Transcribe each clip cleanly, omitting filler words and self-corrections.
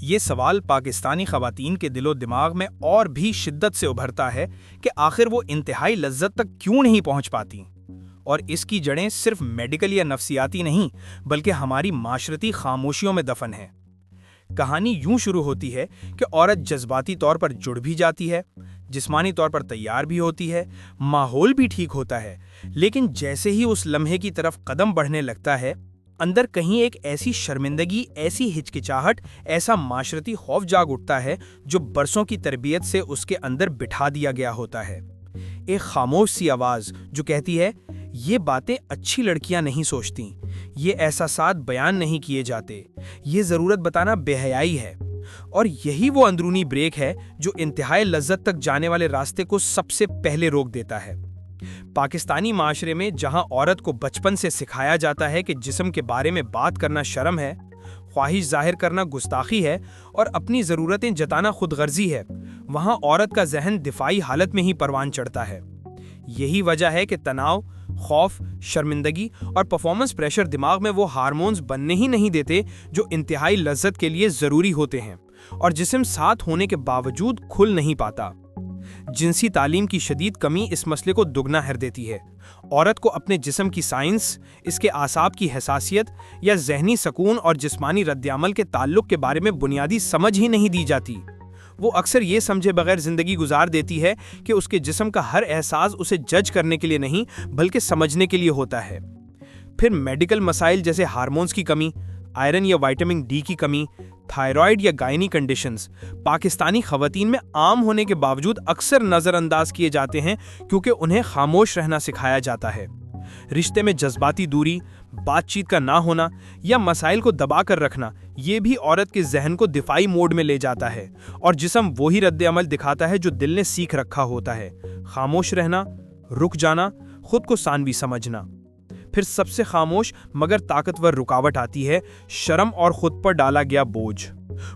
یہ سوال پاکستانی خواتین کے دل و دماغ میں اور بھی شدت سے ابھرتا ہے کہ آخر وہ انتہائی لذت تک کیوں نہیں پہنچ پاتی، اور اس کی جڑیں صرف میڈیکل یا نفسیاتی نہیں بلکہ ہماری معاشرتی خاموشیوں میں دفن ہیں۔ کہانی یوں شروع ہوتی ہے کہ عورت جذباتی طور پر جڑ بھی جاتی ہے، جسمانی طور پر تیار بھی ہوتی ہے، ماحول بھی ٹھیک ہوتا ہے، لیکن جیسے ہی اس لمحے کی طرف قدم بڑھنے لگتا ہے، اندر کہیں ایک ایسی شرمندگی، ایسی ہچکچاہٹ، ایسا معاشرتی خوف جاگ اٹھتا ہے جو برسوں کی تربیت سے اس کے اندر بٹھا دیا گیا ہوتا ہے۔ ایک خاموش سی آواز جو کہتی ہے، یہ باتیں اچھی لڑکیاں نہیں سوچتیں، یہ احساسات بیان نہیں کیے جاتے، یہ ضرورت بتانا بے حیائی ہے۔ اور یہی وہ اندرونی بریک ہے جو انتہائی لذت تک جانے والے راستے کو سب سے پہلے روک دیتا ہے۔ پاکستانی معاشرے میں جہاں عورت کو بچپن سے سکھایا جاتا ہے کہ جسم کے بارے میں بات کرنا شرم ہے، خواہش ظاہر کرنا گستاخی ہے اور اپنی ضرورتیں جتانا خود غرضی ہے، وہاں عورت کا ذہن دفاعی حالت میں ہی پروان چڑھتا ہے۔ یہی وجہ ہے کہ تناؤ، خوف، شرمندگی اور پرفارمنس پریشر دماغ میں وہ ہارمونز بننے ہی نہیں دیتے جو انتہائی لذت کے لیے ضروری ہوتے ہیں، اور جسم ساتھ ہونے کے باوجود کھل نہیں پاتا۔ جنسی تعلیم کی شدید کمی اس مسئلے کو دگنا کر دیتی ہے۔ عورت کو اپنے جسم کی سائنس، اس کے اعصاب کی حساسیت یا ذہنی سکون اور جسمانی رد عمل کے تعلق کے بارے میں بنیادی سمجھ ہی نہیں دی جاتی۔ وہ اکثر یہ سمجھے بغیر زندگی گزار دیتی ہے کہ اس کے جسم کا ہر احساس اسے جج کرنے کے لیے نہیں بلکہ سمجھنے کے لیے ہوتا ہے۔ پھر میڈیکل مسائل جیسے ہارمونز کی کمی، آئرن یا وائٹامن ڈی کی کمی، تھائرائیڈ یا گائنی کنڈیشنز پاکستانی خواتین میں عام ہونے کے باوجود اکثر نظر انداز کیے جاتے ہیں کیونکہ انہیں خاموش رہنا سکھایا جاتا ہے۔ رشتے میں جذباتی دوری، بات چیت کا نہ ہونا یا مسائل کو دبا کر رکھنا، یہ بھی عورت کے ذہن کو دفاعی موڈ میں لے جاتا ہے، اور جسم وہی رد عمل دکھاتا ہے جو دل نے سیکھ رکھا ہوتا ہے: خاموش رہنا، رک جانا، خود کو ثانوی سمجھنا۔ پھر سب سے خاموش مگر طاقتور رکاوٹ آتی ہے: شرم اور خود پر ڈالا گیا بوجھ۔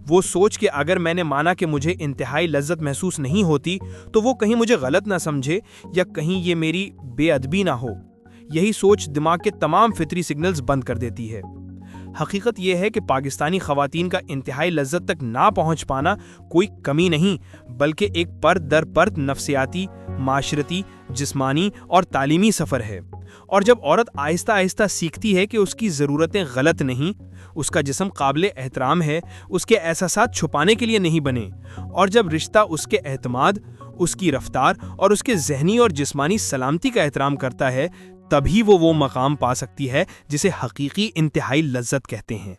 وہ سوچ کہ اگر میں نے مانا کہ مجھے انتہائی لذت محسوس نہیں ہوتی تو وہ کہیں مجھے غلط نہ سمجھے یا کہیں یہ میری بے ادبی نہ ہو۔ یہی سوچ دماغ کے تمام فطری سگنلز بند کر دیتی ہے۔ حقیقت یہ ہے کہ پاکستانی خواتین کا انتہائی لذت تک نہ پہنچ پانا کوئی کمی نہیں بلکہ ایک پرت در پرت نفسیاتی، معاشرتی، جسمانی اور تعلیمی سفر ہے۔ اور جب عورت آہستہ آہستہ سیکھتی ہے کہ اس کی ضرورتیں غلط نہیں، اس کا جسم قابل احترام ہے، اس کے احساسات چھپانے کے لیے نہیں بنے، اور جب رشتہ اس کے اعتماد، اس کی رفتار اور اس کے ذہنی اور جسمانی سلامتی کا احترام کرتا ہے، تبھی وہ مقام پا سکتی ہے جسے حقیقی انتہائی لذت کہتے ہیں۔